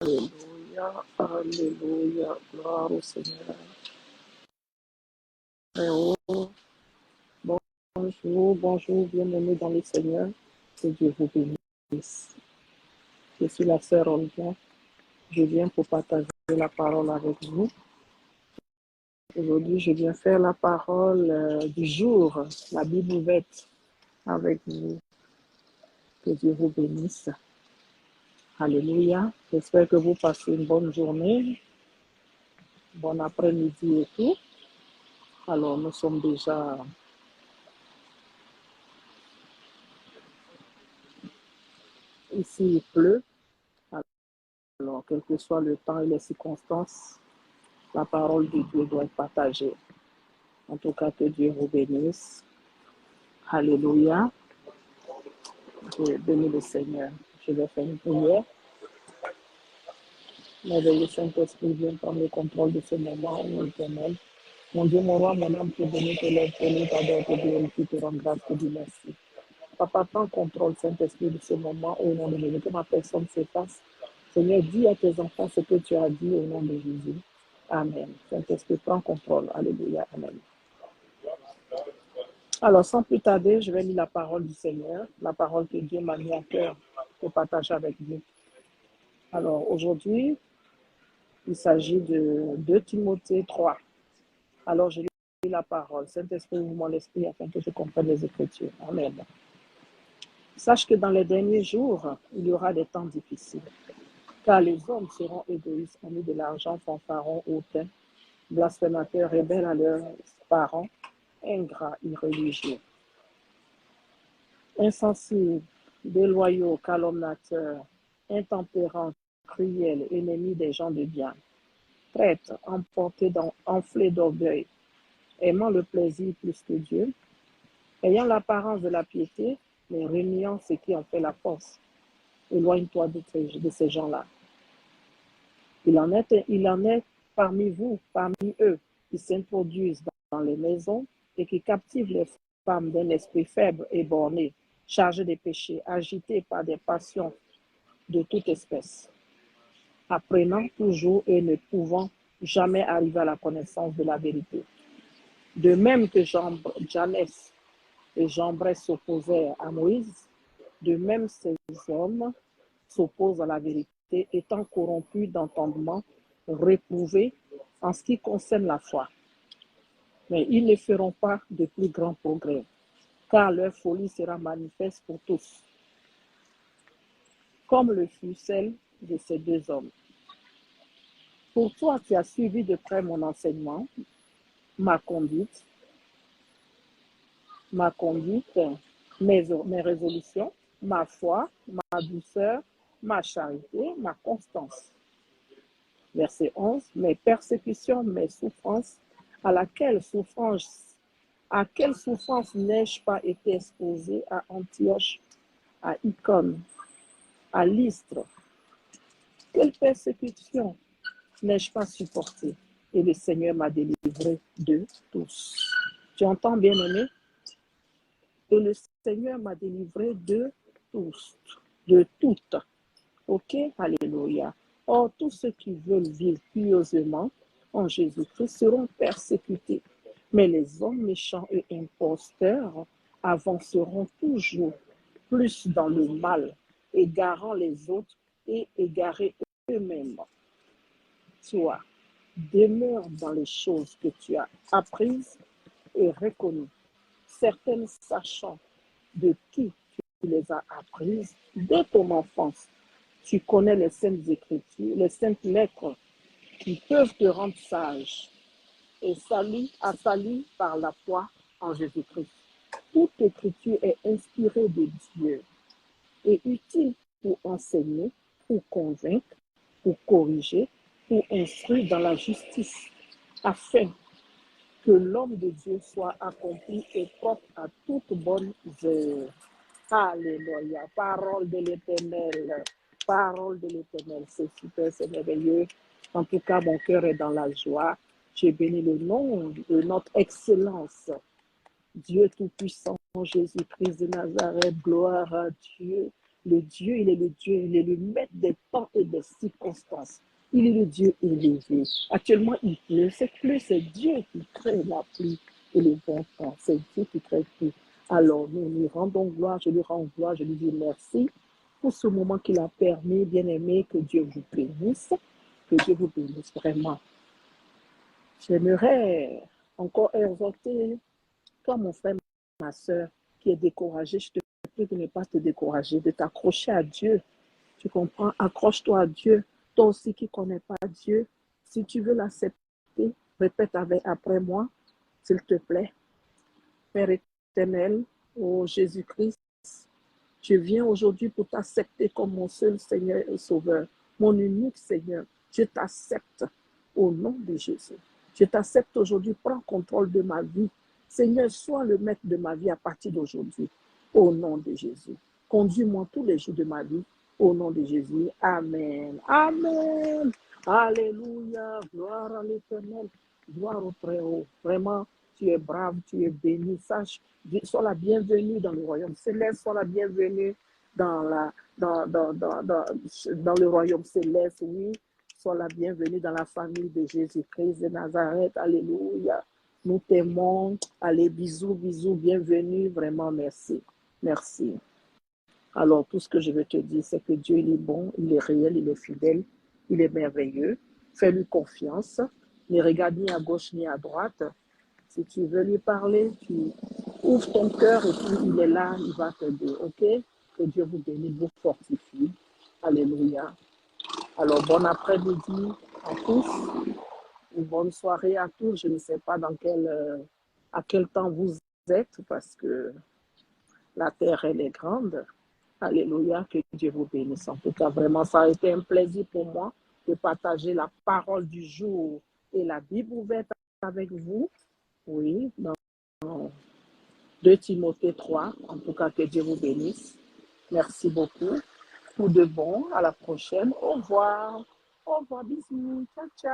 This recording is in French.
Alléluia, Alléluia, gloire au Seigneur. Très haut. Bonjour, bonjour, bienvenue dans le Seigneur. Que Dieu vous bénisse. Je suis la sœur Olga. Je viens pour partager la parole avec vous. Aujourd'hui, je viens faire la parole du jour, la Bible ouverte avec vous. Que Dieu vous bénisse. Alléluia. J'espère que vous passez une bonne journée, bon après-midi et tout. Alors, nous sommes déjà ici, il pleut. Alors, quel que soit le temps et les circonstances, la parole de Dieu doit être partagée. En tout cas, que Dieu vous bénisse. Alléluia. Je bénis le Seigneur. Je vais faire une prière. Merveilleux Saint-Esprit, viens prendre le contrôle de ce moment, mon éternel. Mon Dieu, mon roi, mon âme, te bénit, te lève, te loue, t'adore, te glorifie, te rend grâce, te dis merci. Papa, prends contrôle, Saint-Esprit, de ce moment, au nom de Jésus, que ma personne s'efface. Seigneur, dis à tes enfants ce que tu as dit au nom de Jésus. Amen. Saint-Esprit, prends contrôle. Alléluia. Amen. Alors, sans plus tarder, je vais lire la parole du Seigneur, la parole que Dieu m'a mis à cœur pour partager avec vous. Alors, aujourd'hui, il s'agit de 2 Timothée 3. Alors, je lis la parole. Saint-Esprit, ouvre mon esprit afin que je comprenne les Écritures. Amen. Sache que dans les derniers jours, il y aura des temps difficiles, car les hommes seront égoïstes, amis de l'argent, fanfarons, hautains, blasphémateurs, rebelles à leurs parents, ingrats, irréligieux, insensibles, déloyaux, calomniateurs, intempérants, cruels, ennemis des gens de bien, traîtres, enflés d'orgueil, aimant le plaisir plus que Dieu, ayant l'apparence de la piété, mais reniant ce qui en fait la force. Éloigne-toi de ces gens-là. Il en est parmi vous, parmi eux, qui s'introduisent dans les maisons et qui captivent les femmes d'un esprit faible et borné, chargées de péchés, agitées par des passions de toute espèce, apprenant toujours et ne pouvant jamais arriver à la connaissance de la vérité. De même que Janès et Jambres s'opposèrent à Moïse, de même ces hommes s'opposent à la vérité, étant corrompus d'entendement, réprouvés en ce qui concerne la foi. Mais ils ne feront pas de plus grands progrès, car leur folie sera manifeste pour tous, comme le fut celle de ces 2 hommes. Pour toi qui as suivi de près mon enseignement, ma conduite, mes résolutions, ma foi, ma douceur, ma charité, ma constance. Verset 11, mes persécutions, mes souffrances, à quelle souffrance n'ai-je pas été exposé à Antioche, à Icône, à Lystre? Quelle persécution n'ai-je pas supporté? Et le Seigneur m'a délivré de tous. Tu entends, bien-aimé? Et le Seigneur m'a délivré de tous, de toutes. Ok? Alléluia. Or, tous ceux qui veulent vivre pieusement en Jésus-Christ seront persécutés. Mais les hommes méchants et imposteurs avanceront toujours plus dans le mal, égarant les autres et égarés eux-mêmes. Toi, demeure dans les choses que tu as apprises et reconnues, certaines sachant de qui tu les as apprises dès ton enfance. Tu connais les saintes écritures, les saintes lettres qui peuvent te rendre sage et salut par la foi en Jésus-Christ. Toute écriture est inspirée de Dieu et utile pour enseigner, pour convaincre, pour corriger, pour instruire dans la justice, afin que l'homme de Dieu soit accompli et propre à toute bonne œuvre. Alléluia. Parole de l'Éternel. Parole de l'Éternel. C'est super, c'est merveilleux. En tout cas, mon cœur est dans la joie. J'ai béni le nom de notre excellence. Dieu Tout-Puissant, Jésus-Christ de Nazareth, gloire à Dieu. Le Dieu, il est le Dieu, il est le maître des temps et des circonstances. Il est le Dieu élevé. Actuellement, il pleut. C'est plus, c'est Dieu qui crée la pluie et le bon temps. C'est Dieu qui crée tout. Alors, nous lui rendons gloire, je lui rends gloire, je lui dis merci pour ce moment qu'il a permis, bien aimé, que Dieu vous bénisse, que Dieu vous bénisse vraiment. J'aimerais encore exhorter, toi, mon frère, ma soeur, qui est découragé, je te prie de ne pas te décourager, de t'accrocher à Dieu. Tu comprends? Accroche-toi à Dieu. Toi aussi qui ne connais pas Dieu, si tu veux l'accepter, répète après moi, s'il te plaît. Père éternel, ô Jésus-Christ, je viens aujourd'hui pour t'accepter comme mon seul Seigneur et Sauveur, mon unique Seigneur. Je t'accepte au nom de Jésus. Je t'accepte aujourd'hui, prends contrôle de ma vie. Seigneur, sois le maître de ma vie à partir d'aujourd'hui, au nom de Jésus. Conduis-moi tous les jours de ma vie, au nom de Jésus. Amen. Amen. Alléluia. Gloire à l'Éternel. Gloire au Très-Haut. Vraiment, tu es brave, tu es béni. Sache, sois la bienvenue dans le royaume céleste, sois la bienvenue dans le royaume céleste, oui. Sois la bienvenue dans la famille de Jésus-Christ de Nazareth. Alléluia. Nous t'aimons. Allez, bisous, bisous, bienvenue. Vraiment, merci. Merci. Alors, tout ce que je veux te dire, c'est que Dieu, il est bon, il est réel, il est fidèle, il est merveilleux. Fais-lui confiance. Ne regarde ni à gauche ni à droite. Si tu veux lui parler, tu ouvres ton cœur et puis il est là, il va t'aider, ok? Que Dieu vous bénisse, vous fortifie. Alléluia. Alors, bon après-midi à tous. Une bonne soirée à tous. Je ne sais pas à quel temps vous êtes parce que la terre, elle est grande. Alléluia, que Dieu vous bénisse. En tout cas, vraiment, ça a été un plaisir pour moi de partager la parole du jour et la Bible ouverte avec vous. Oui, dans 2 Timothée 3. En tout cas, que Dieu vous bénisse. Merci beaucoup. Tout de bon. À la prochaine. Au revoir. Au revoir. Bisous. Ciao, ciao.